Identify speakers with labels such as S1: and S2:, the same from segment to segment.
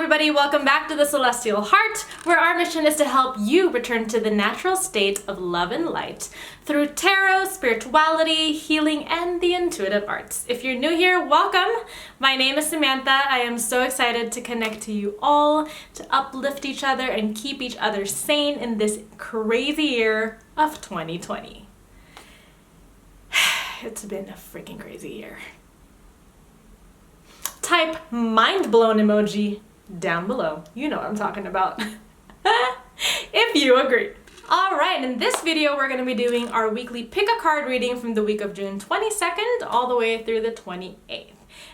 S1: everybody, welcome back to the Celestial Heart, where our mission is to help you return to the natural state of love and light through tarot, spirituality, healing, and the intuitive arts. If you're new here, welcome. My name is Samantha. I am so excited to connect to you all, to uplift each other and keep each other sane in this crazy year of 2020. It's been a freaking crazy year. Type mind blown emoji down below. You know what I'm talking about. If you agree. Alright, in this video we're going to be doing our weekly pick a card reading from the week of June 22nd all the way through the 28th.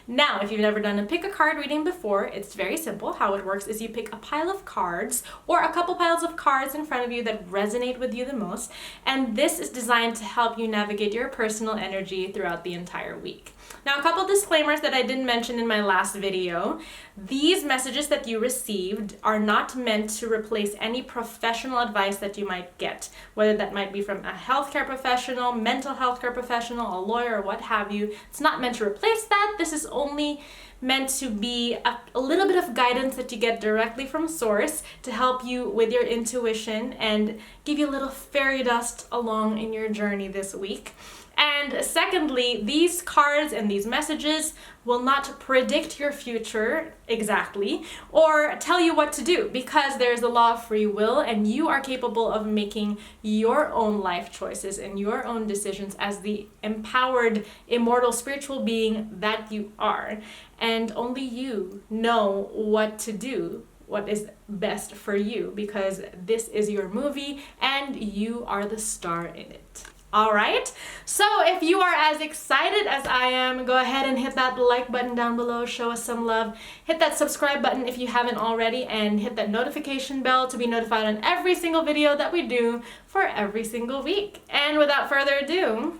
S1: Now, if you've never done a pick a card reading before, it's very simple. How it works is you pick a pile of cards or a couple piles of cards in front of you that resonate with you the most, and this is designed to help you navigate your personal energy throughout the entire week. Now, a couple disclaimers that I didn't mention in my last video. These messages that you received are not meant to replace any professional advice that you might get, whether that might be from a healthcare professional, mental health care professional, a lawyer, or what have you. It's not meant to replace that. This is only meant to be a little bit of guidance that you get directly from source to help you with your intuition and give you a little fairy dust along in your journey this week. And secondly, these cards and these messages will not predict your future exactly or tell you what to do, because there's the law of free will and you are capable of making your own life choices and your own decisions as the empowered, immortal, spiritual being that you are. And only you know what to do, what is best for you, because this is your movie and you are the star in it. Alright, so if you are as excited as I am, go ahead and hit that like button down below, show us some love, hit that subscribe button if you haven't already, and hit that notification bell to be notified on every single video that we do for every single week. And without further ado,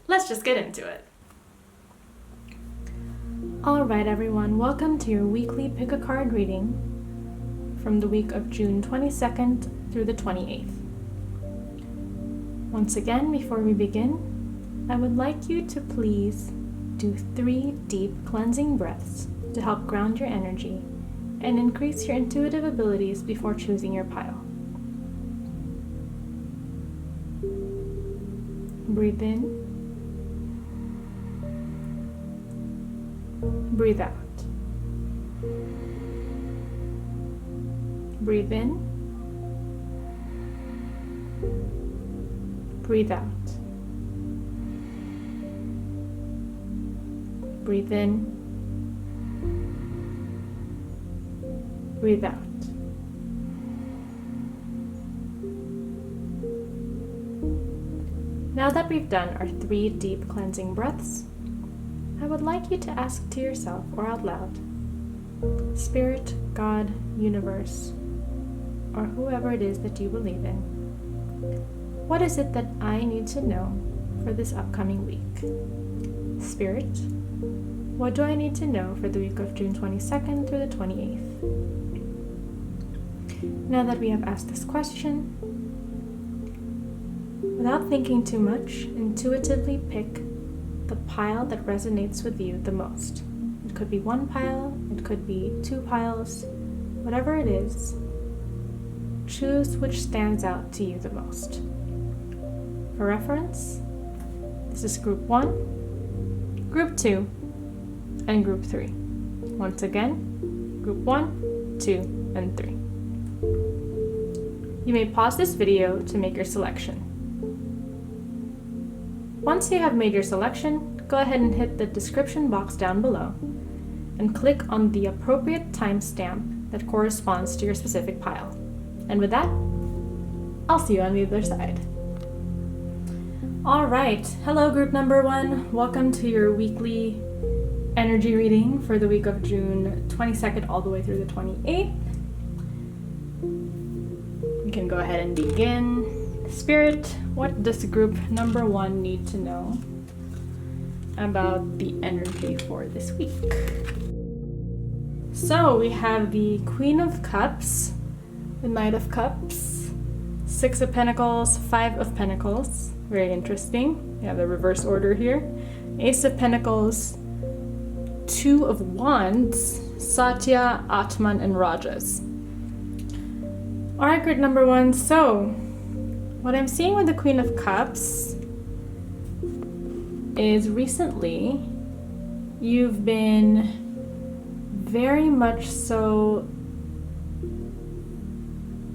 S1: let's just get into it. Alright everyone, welcome to your weekly pick a card reading from the week of June 22nd through the 28th. Once again, before we begin, I would like you to please do 3 deep cleansing breaths to help ground your energy and increase your intuitive abilities before choosing your pile. Breathe in. Breathe out. Breathe in. Breathe out. Breathe in. Breathe out. Now that we've done our 3 deep cleansing breaths, I would like you to ask to yourself or out loud, Spirit, God, Universe, or whoever it is that you believe in, what is it that I need to know for this upcoming week? Spirit, what do I need to know for the week of June 22nd through the 28th? Now that we have asked this question, without thinking too much, intuitively pick the pile that resonates with you the most. It could be 1 pile, it could be 2 piles, whatever it is, choose which stands out to you the most. For reference, this is group 1, group 2, and group 3. Once again, group 1, 2, and 3. You may pause this video to make your selection. Once you have made your selection, go ahead and hit the description box down below and click on the appropriate timestamp that corresponds to your specific pile. And with that, I'll see you on the other side. Alright, hello group number 1. Welcome to your weekly energy reading for the week of June 22nd all the way through the 28th. We can go ahead and begin. Spirit, what does group number 1 need to know about the energy for this week? So we have the Queen of Cups, the Knight of Cups, 6 of Pentacles, 5 of Pentacles. Very interesting. We have the reverse order here. Ace of Pentacles, 2 of Wands, Satya, Atman, and Rajas. Alright, grid number 1. So, what I'm seeing with the Queen of Cups is recently you've been very much so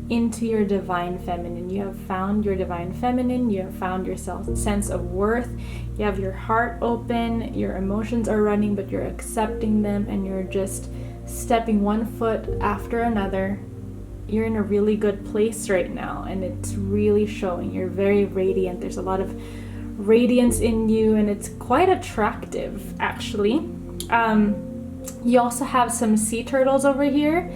S1: into your divine feminine. You have found your divine feminine, you have found your sense of worth, you have your heart open, your emotions are running, but you're accepting them and you're just stepping one foot after another. You're in a really good place right now and it's really showing. You're very radiant. There's a lot of radiance in you and it's quite attractive actually. You also have some sea turtles over here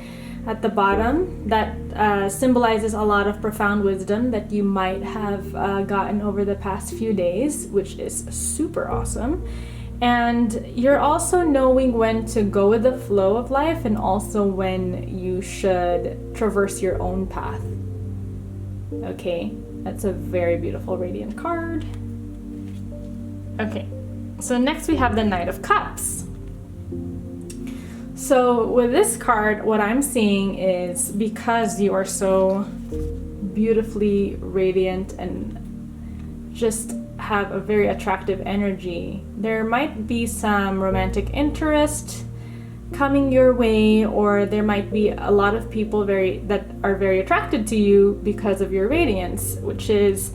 S1: at the bottom that symbolizes a lot of profound wisdom that you might have gotten over the past few days, which is super awesome. And you're also knowing when to go with the flow of life and also when you should traverse your own path. Okay, that's a very beautiful radiant card. Okay, so next we have the Knight of Cups. So with this card, what I'm seeing is because you are so beautifully radiant and just have a very attractive energy, there might be some romantic interest coming your way, or there might be a lot of people that are very attracted to you because of your radiance, which is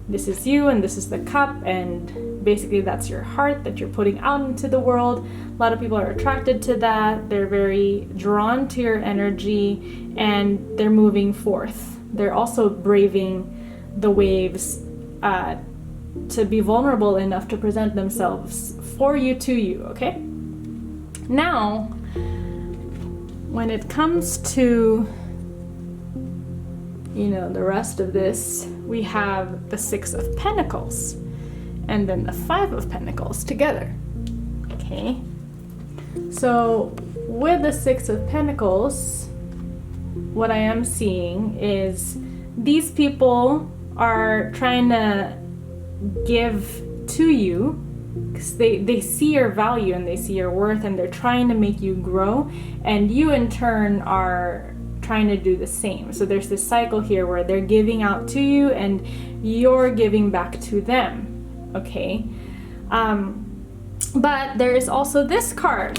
S1: this is you and this is the cup, and basically that's your heart that you're putting out into the world. A lot of people are attracted to that. They're very drawn to your energy and they're moving forth. They're also braving the waves to be vulnerable enough to present themselves for you, to you, okay? Now, when it comes to, the rest of this, we have the Six of Pentacles and then the Five of Pentacles together, okay? So with the Six of Pentacles, what I am seeing is these people are trying to give to you because they see your value and they see your worth and they're trying to make you grow, and you in turn are trying to do the same. So there's this cycle here where they're giving out to you and you're giving back to them, okay? But there is also this card,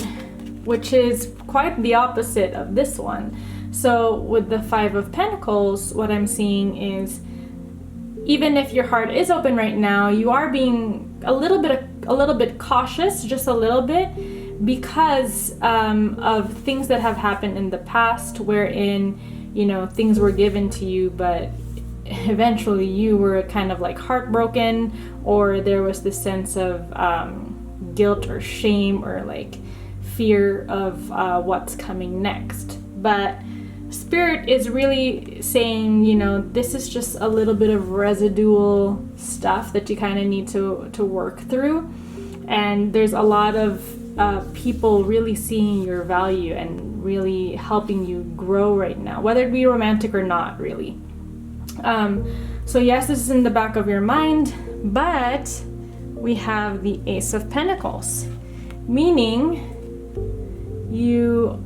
S1: which is quite the opposite of this one. So with the Five of Pentacles, what I'm seeing is even if your heart is open right now, you are being a little bit cautious, just a little bit, because of things that have happened in the past, wherein things were given to you, but eventually you were kind of like heartbroken, or there was this sense of guilt or shame or like fear of what's coming next. But Spirit is really saying, this is just a little bit of residual stuff that you kind of need to work through. And there's a lot of people really seeing your value and really helping you grow right now, whether it be romantic or not, really. So yes, this is in the back of your mind, but we have the Ace of Pentacles, meaning you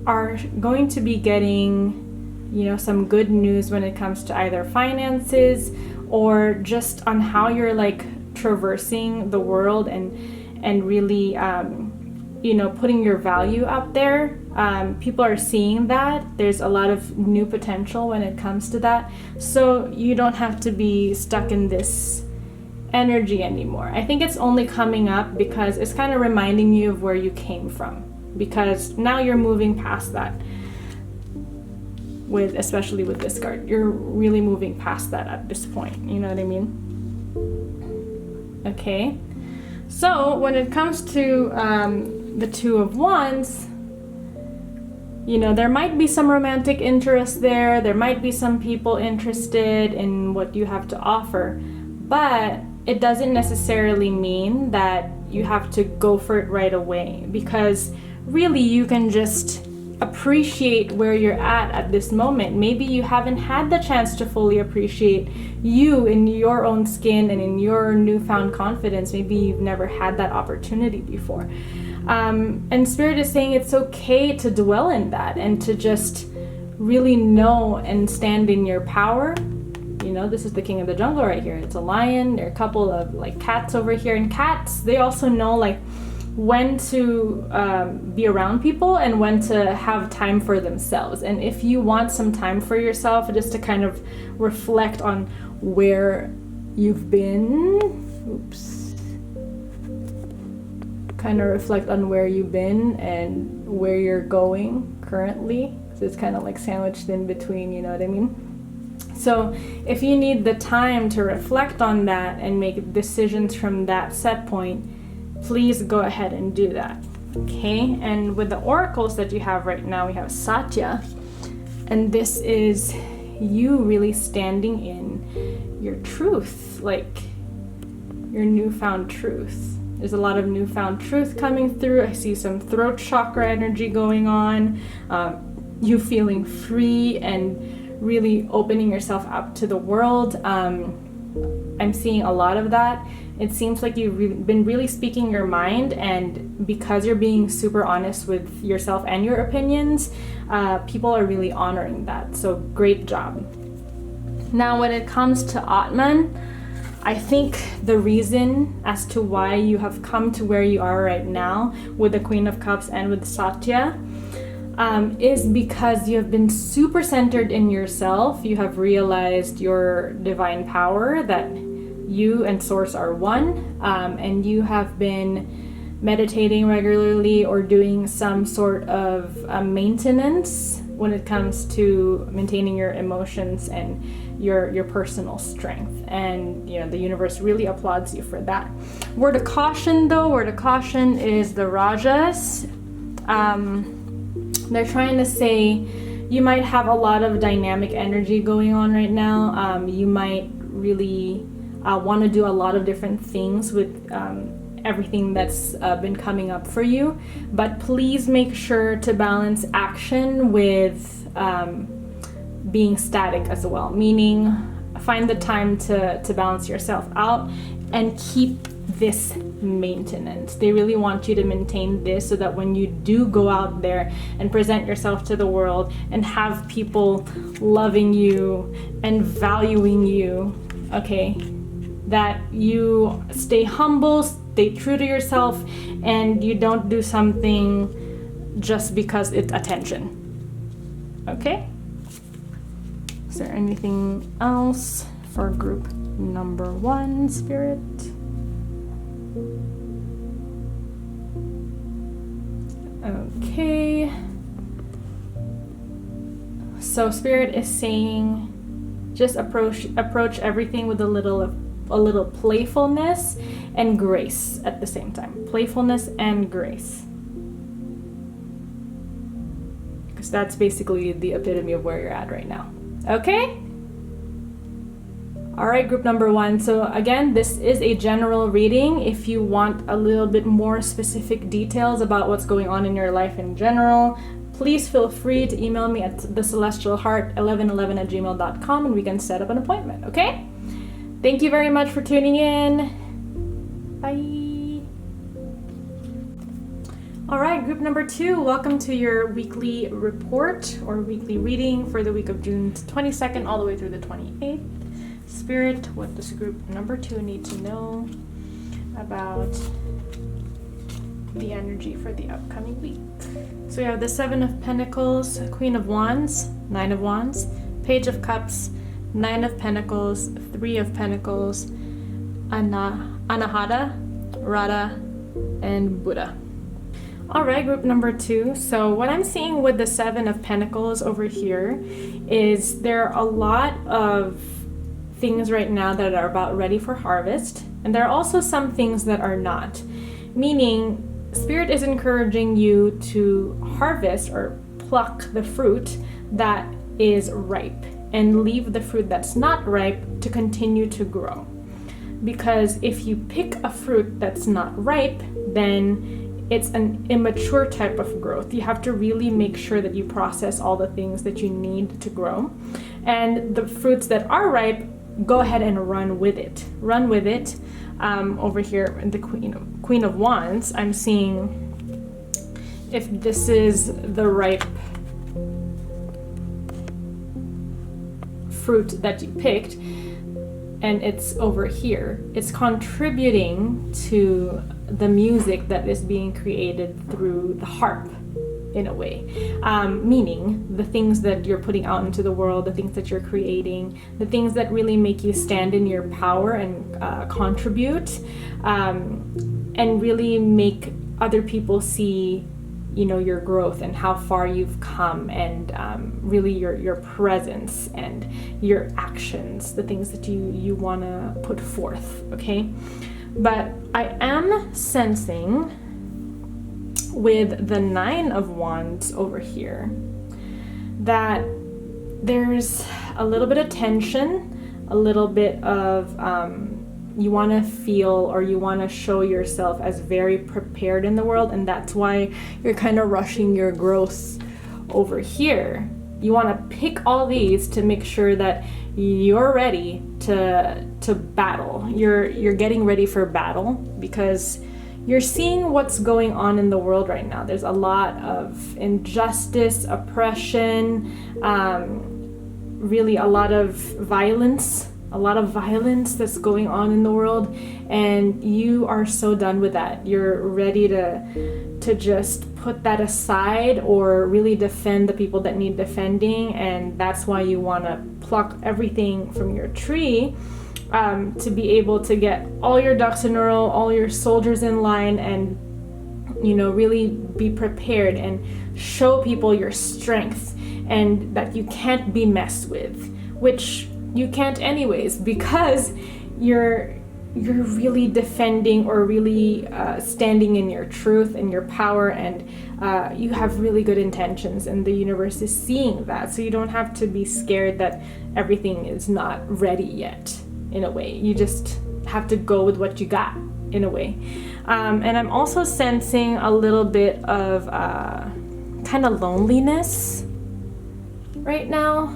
S1: are going to be getting, some good news when it comes to either finances or just on how you're like traversing the world and really, putting your value out there. People are seeing that. There's a lot of new potential when it comes to that. So you don't have to be stuck in this energy anymore. I think it's only coming up because it's kind of reminding you of where you came from, because now you're moving past that. Especially with this card, you're really moving past that at this point. You know what I mean? Okay. So when it comes to the Two of Wands, there might be some romantic interest there. There might be some people interested in what you have to offer, but it doesn't necessarily mean that you have to go for it right away, because really you can just appreciate where you're at this moment. Maybe you haven't had the chance to fully appreciate you in your own skin and in your newfound confidence. Maybe you've never had that opportunity before. And Spirit is saying it's okay to dwell in that and to just really know and stand in your power. You know, this is the king of the jungle right here. It's a lion. There are a couple of like cats over here, and cats, they also know like when to be around people and when to have time for themselves. And if you want some time for yourself, just to kind of reflect on where you've been, kind of reflect on where you've been and where you're going currently. So it's kind of like sandwiched in between, you know what I mean? So if you need the time to reflect on that and make decisions from that set point, please go ahead and do that. Okay, and with the oracles that you have right now, we have Satya, and this is you really standing in your truth, like your newfound truth. There's a lot of newfound truth coming through. I see some throat chakra energy going on, you feeling free and really opening yourself up to the world. I'm seeing a lot of that. It seems like you've been really speaking your mind, and because you're being super honest with yourself and your opinions, people are really honoring that. So great job. Now, when it comes to Atman, I think the reason as to why you have come to where you are right now with the Queen of Cups and with Satya is because you have been super centered in yourself. You have realized your divine power, that you and Source are one, and you have been meditating regularly or doing some sort of maintenance when it comes to maintaining your emotions and your personal strength. And you know, the universe really applauds you for that. Word of caution though, word of caution is the Rajas. They're trying to say you might have a lot of dynamic energy going on right now. You might really want to do a lot of different things with everything that's been coming up for you, but please make sure to balance action with being static as well, meaning find the time to balance yourself out and keep this maintenance. They really want you to maintain this so that when you do go out there and present yourself to the world and have people loving you and valuing you, okay, that you stay humble, stay true to yourself, and you don't do something just because it's attention. Okay? Is there anything else for group number 1, Spirit? Okay. So Spirit is saying just approach everything with a little playfulness and grace at the same time. Playfulness and grace. Because that's basically the epitome of where you're at right now. Okay? Alright, group number 1. So again, this is a general reading. If you want a little bit more specific details about what's going on in your life in general, please feel free to email me at thecelestialheart1111@gmail.com and we can set up an appointment, okay? Thank you very much for tuning in. Bye. All right, group number 2, welcome to your weekly report or weekly reading for the week of June 22nd all the way through the 28th. Spirit, what does group number 2 need to know about the energy for the upcoming week? So we have the 7 of Pentacles, Queen of Wands, 9 of Wands, Page of Cups, 9 of Pentacles, 3 of Pentacles, Anahata, Radha, and Buddha. Alright, group number 2. So what I'm seeing with the 7 of Pentacles over here is there are a lot of things right now that are about ready for harvest, and there are also some things that are not. Meaning, Spirit is encouraging you to harvest or pluck the fruit that is ripe and leave the fruit that's not ripe to continue to grow. Because if you pick a fruit that's not ripe, then it's an immature type of growth. You have to really make sure that you process all the things that you need to grow. And the fruits that are ripe, go ahead and run with it. Run with it. Over here in the Queen of Wands, I'm seeing if this is the ripe fruit that you picked, and it's over here, it's contributing to the music that is being created through the harp, in a way, meaning the things that you're putting out into the world, the things that you're creating, the things that really make you stand in your power and contribute, and really make other people see, you know, your growth and how far you've come, and really your presence and your actions, the things that you want to put forth, okay? But I am sensing with the Nine of Wands over here that there's a little bit of tension, a little bit of you want to feel, or you want to show yourself as very prepared in the world, and that's why you're kind of rushing your growth over here. You want to pick all these to make sure that you're ready to battle. You're getting ready for battle, because you're seeing what's going on in the world right now. There's a lot of injustice, oppression, really a lot of violence that's going on in the world, and you are so done with that. You're ready to just put that aside, or really defend the people that need defending, and that's why you want to pluck everything from your tree, to be able to get all your ducks in a row, all your soldiers in line, and, you know, really be prepared and show people your strength, and that you can't be messed with, which you can't anyways, because you're really defending, or really standing in your truth and your power, and you have really good intentions, and the universe is seeing that. So you don't have to be scared that everything is not ready yet, in a way. You just have to go with what you got, in a way. And I'm also sensing a little bit of kind of loneliness right now.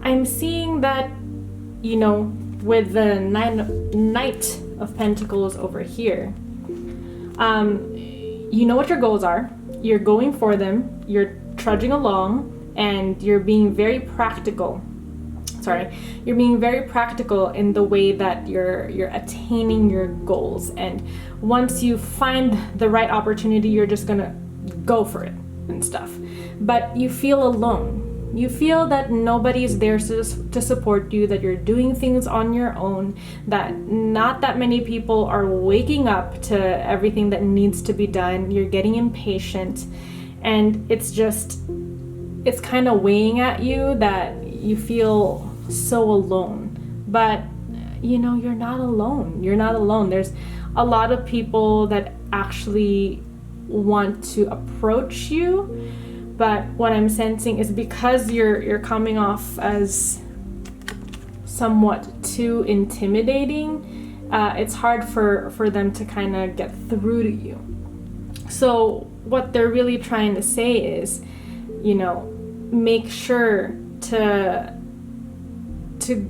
S1: I'm seeing that, you know, with the Knight of Pentacles over here, you know what your goals are. You're going for them. You're trudging along, and you're being very practical. You're being very practical in the way that you're attaining your goals. And once you find the right opportunity, you're just gonna go for it and stuff. But you feel alone. You feel that nobody's there to support you, that you're doing things on your own, that not that many people are waking up to everything that needs to be done. You're getting impatient, and it's kind of weighing at you that you feel so alone. But, you know, you're not alone. You're not alone. There's a lot of people that actually want to approach you. But what I'm sensing is, because you're coming off as somewhat too intimidating, it's hard for them to kind of get through to you. So what they're really trying to say is, you know, make sure to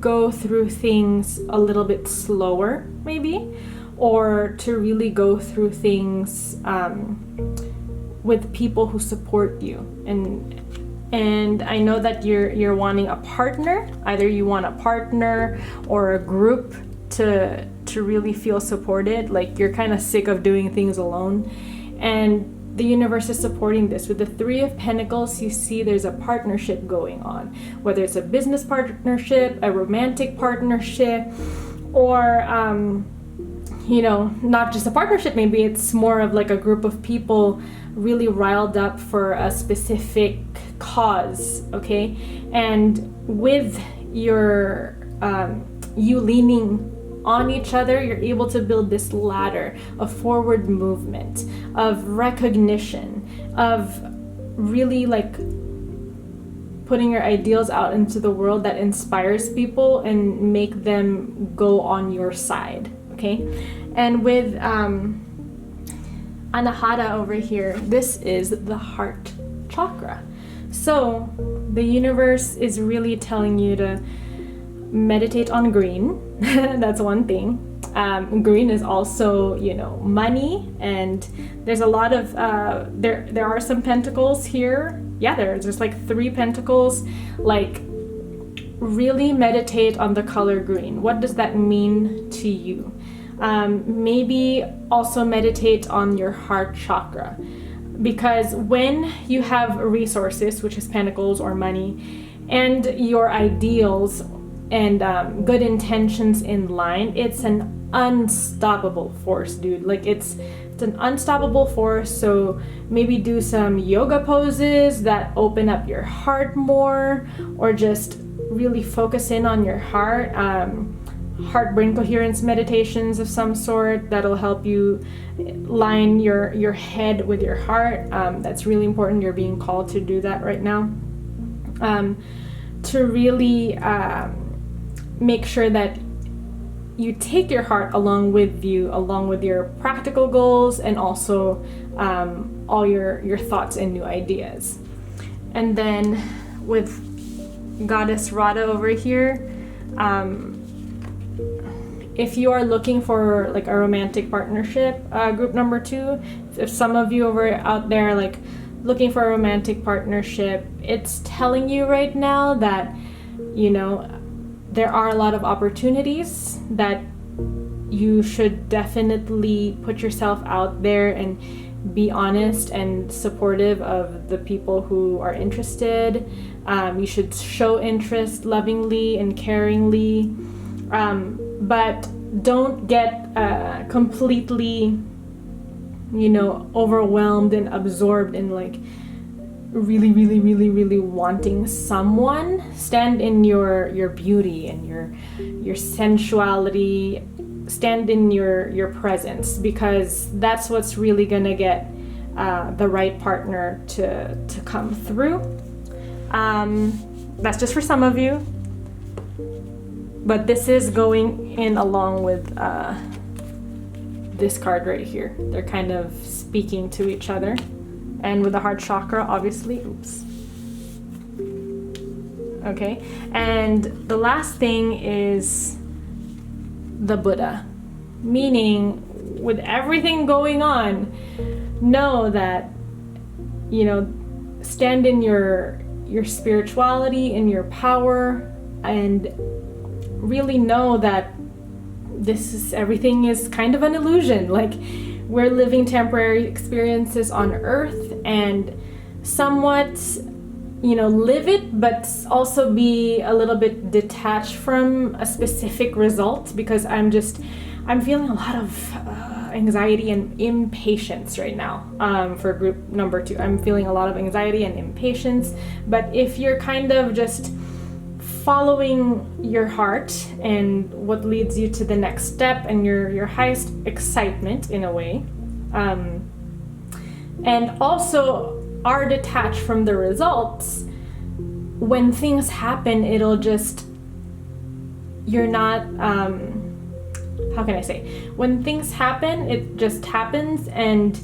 S1: go through things a little bit slower, maybe, or to really go through things with people who support you. And I know that you're wanting a partner. Either you want a partner or a group to really feel supported. Like, you're kind of sick of doing things alone, and the universe is supporting this. With the Three of Pentacles, you see there's a partnership going on, whether it's a business partnership, a romantic partnership, or you know, not just a partnership. Maybe it's more of like a group of people really riled up for a specific cause, okay? And with your you leaning on each other, you're able to build this ladder of forward movement, of recognition, of really like putting your ideals out into the world that inspires people and make them go on your side, okay? And with Anahata over here, this is the heart chakra. So the universe is really telling you to meditate on green. That's one thing. Green is also, you know, money, and there's a lot of there are some pentacles here. Yeah, there's just like 3 pentacles. Like, really meditate on the color green. What does that mean to you? Maybe also meditate on your heart chakra, because when you have resources, which is pentacles or money, and your ideals and good intentions in line, it's an unstoppable force, dude. Like, it's an unstoppable force. So maybe do some yoga poses that open up your heart more, or just really focus in on your heart. Heart brain coherence meditations of some sort that'll help you line your head with your heart. That's really important. You're being called to do that right now, to really make sure that you take your heart along with you, along with your practical goals, and also all your thoughts and new ideas. And then with Goddess Radha over here, if you are looking for like a romantic partnership, group number 2, if some of you out there like looking for a romantic partnership, it's telling you right now that, you know, there are a lot of opportunities, that you should definitely put yourself out there and be honest and supportive of the people who are interested. You should show interest lovingly and caringly. But don't get completely, you know, overwhelmed and absorbed in like really wanting someone. Stand in your beauty and your sensuality. Stand in your presence, because that's what's really gonna get the right partner to come through. That's just for some of you. But this is going in along with this card right here. They're kind of speaking to each other. And with the heart chakra, obviously, oops. Okay, and the last thing is the Buddha. Meaning, with everything going on, know that, you know, stand in your spirituality, in your power, and really know that everything is kind of an illusion. Like, we're living temporary experiences on Earth, and somewhat, you know, live it, but also be a little bit detached from a specific result, because I'm feeling a lot of anxiety and impatience right now. For group number 2, I'm feeling a lot of anxiety and impatience. But if you're kind of just following your heart and what leads you to the next step and your highest excitement in a way, and also are detached from the results, when things happen, it'll just, you're not, how can I say, when things happen, it just happens and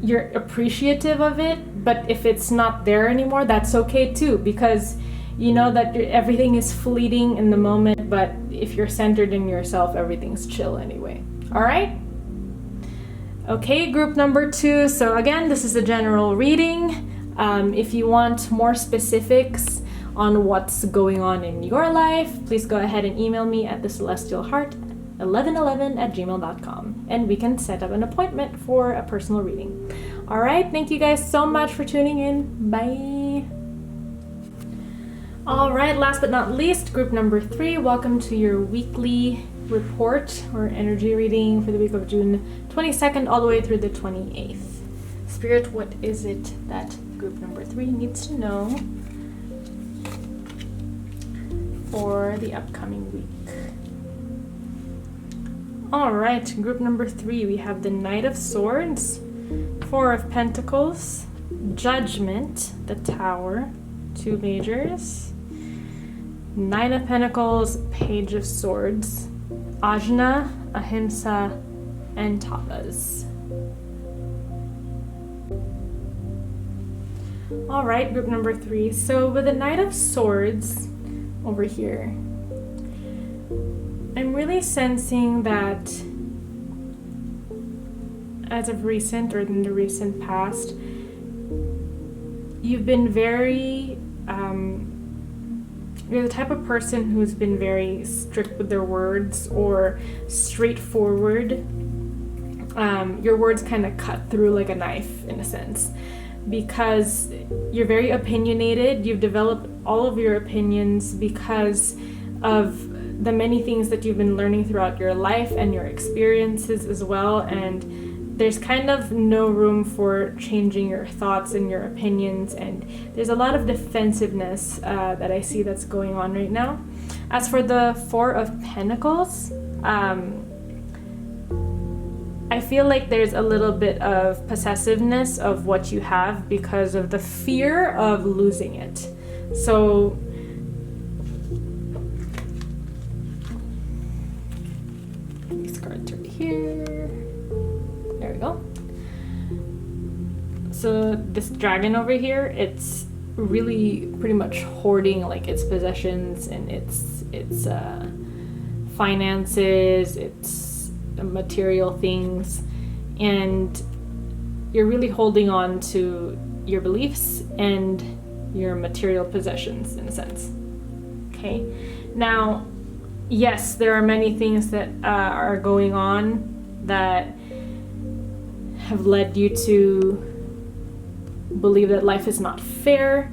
S1: you're appreciative of it. But if it's not there anymore, that's okay too, because you know that everything is fleeting in the moment. But if you're centered in yourself, everything's chill anyway. All right? Okay, group number 2. So again, this is a general reading. If you want more specifics on what's going on in your life, please go ahead and email me at thecelestialheart1111@gmail.com, and we can set up an appointment for a personal reading. All right, thank you guys so much for tuning in. Bye. All right, last but not least, group number 3, welcome to your weekly report or energy reading for the week of June 22nd all the way through the 28th. Spirit, what is it that group number 3 needs to know for the upcoming week? All right, group number 3, we have the Knight of Swords, 4 of Pentacles, Judgment, the Tower, 2 majors, Knight of Pentacles, Page of Swords, Ajna, Ahimsa, and Tapas. All right, group number 3. So with the Knight of Swords over here, I'm really sensing that as of recent or in the recent past, you've been very, you're the type of person who's been very strict with their words or straightforward. Your words kind of cut through like a knife in a sense, because you're very opinionated. You've developed all of your opinions because of the many things that you've been learning throughout your life and your experiences as well, and there's kind of no room for changing your thoughts and your opinions, and there's a lot of defensiveness that I see that's going on right now. As for the Four of Pentacles, I feel like there's a little bit of possessiveness of what you have because of the fear of losing it. So these cards right here. There we go. So this dragon over here, it's really pretty much hoarding like its possessions and its finances, its material things, and you're really holding on to your beliefs and your material possessions in a sense. Okay, now yes, there are many things that are going on that have led you to believe that life is not fair,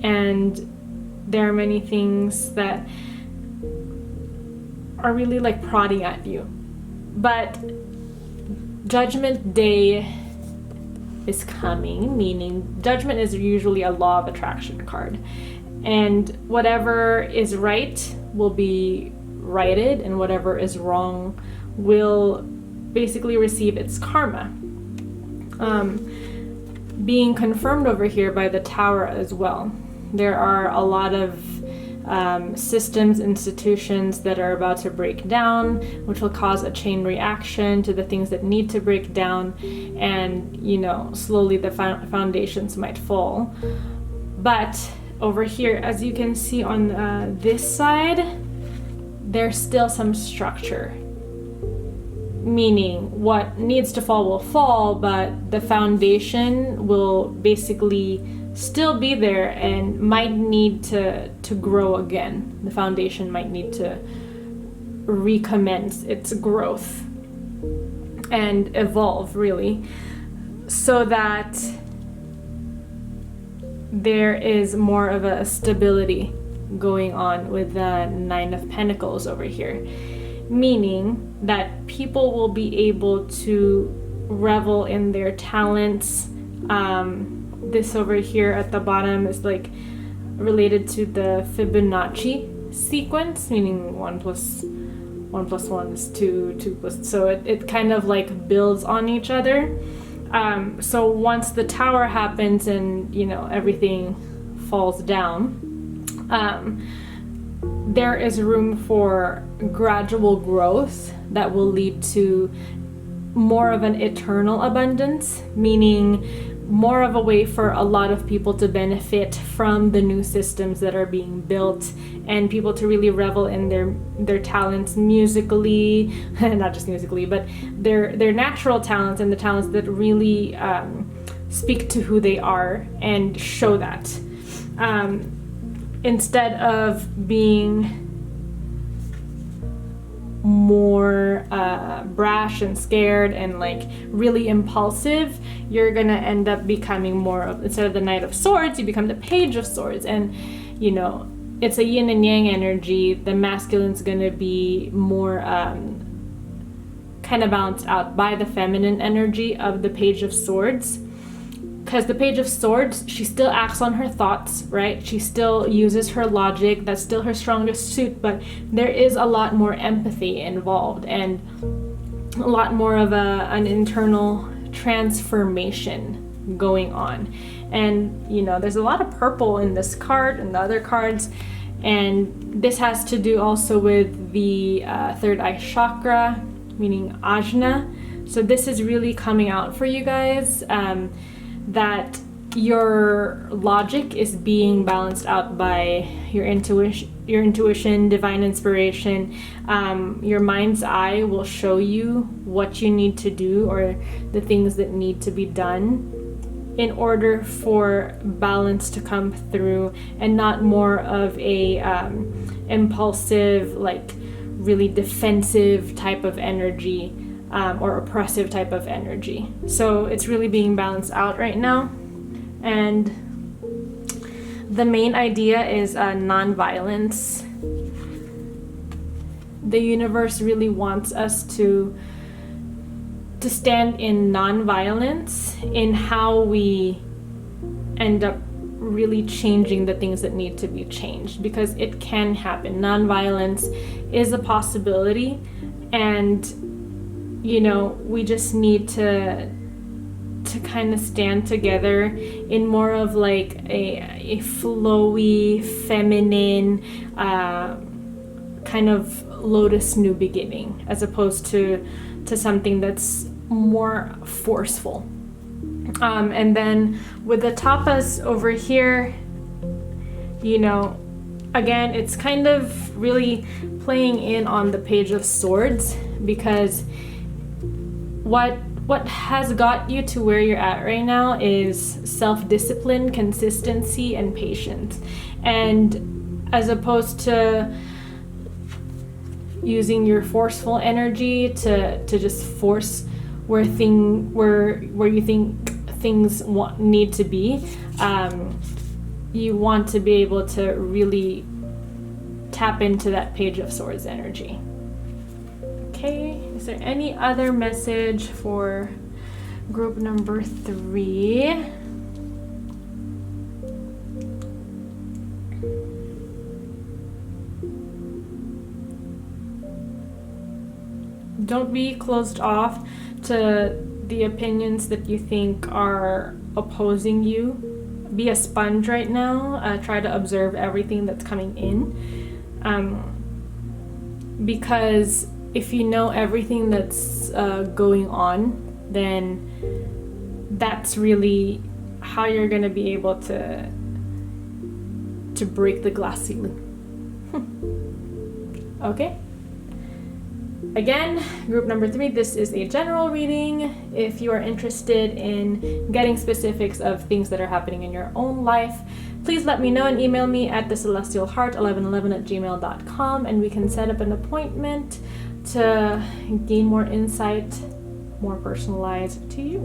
S1: and there are many things that are really like prodding at you. But Judgment Day is coming, meaning Judgment is usually a law of attraction card, and whatever is right will be righted, and whatever is wrong will basically receive its karma. Being confirmed over here by the Tower as well. There are a lot of systems, institutions that are about to break down, which will cause a chain reaction to the things that need to break down, and slowly the foundations might fall. But over here, as you can see on this side, there's still some structure, meaning what needs to fall will fall, but the foundation will basically still be there and might need to grow again. The foundation might need to recommence its growth and evolve, really, so that there is more of a stability going on with the Nine of Pentacles over here, meaning that people will be able to revel in their talents. This over here at the bottom is like related to the Fibonacci sequence, meaning 1 + 1 + 1 is 2, 2 + so it kind of like builds on each other. So once the Tower happens and everything falls down, there is room for gradual growth that will lead to more of an eternal abundance, meaning more of a way for a lot of people to benefit from the new systems that are being built, and people to really revel in their talents musically, not just musically, but their natural talents and the talents that really speak to who they are and show that, instead of being more brash and scared and like really impulsive. You're gonna end up becoming more of, instead of the Knight of Swords, you become the Page of Swords, and it's a yin and yang energy. The masculine's gonna be more kind of balanced out by the feminine energy of the Page of Swords. Because the Page of Swords, she still acts on her thoughts, right? She still uses her logic. That's still her strongest suit, but there is a lot more empathy involved and a lot more of an internal transformation going on. And, there's a lot of purple in this card and the other cards. And this has to do also with the third eye chakra, meaning Ajna. So this is really coming out for you guys. That your logic is being balanced out by your intuition, divine inspiration. Your mind's eye will show you what you need to do or the things that need to be done in order for balance to come through, and not more of a impulsive, like really defensive type of energy, or oppressive type of energy. So it's really being balanced out right now. And the main idea is non-violence. The universe really wants us to stand in non-violence in how we end up really changing the things that need to be changed, because it can happen. Non-violence is a possibility, and you know, we just need to kind of stand together in more of like a flowy, feminine, kind of lotus new beginning, as opposed to something that's more forceful. And then with the tapas over here, you know, again, it's kind of really playing in on the Page of Swords, because what has got you to where you're at right now is self-discipline, consistency, and patience. And as opposed to using your forceful energy to just force where you think things need to be, you want to be able to really tap into that Page of Swords energy. Okay, is there any other message for group number 3? Don't be closed off to the opinions that you think are opposing you. Be a sponge right now. Try to observe everything that's coming in. Because if you know everything that's going on, then that's really how you're going to be able to break the glass ceiling. Okay? Again, group number 3, this is a general reading. If you are interested in getting specifics of things that are happening in your own life, please let me know and email me at thecelestialheart1111@gmail.com, and we can set up an appointment to gain more insight, more personalized to you.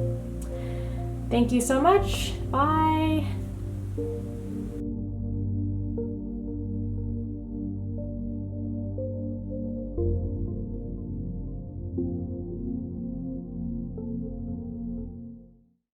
S1: Thank you so much. Bye.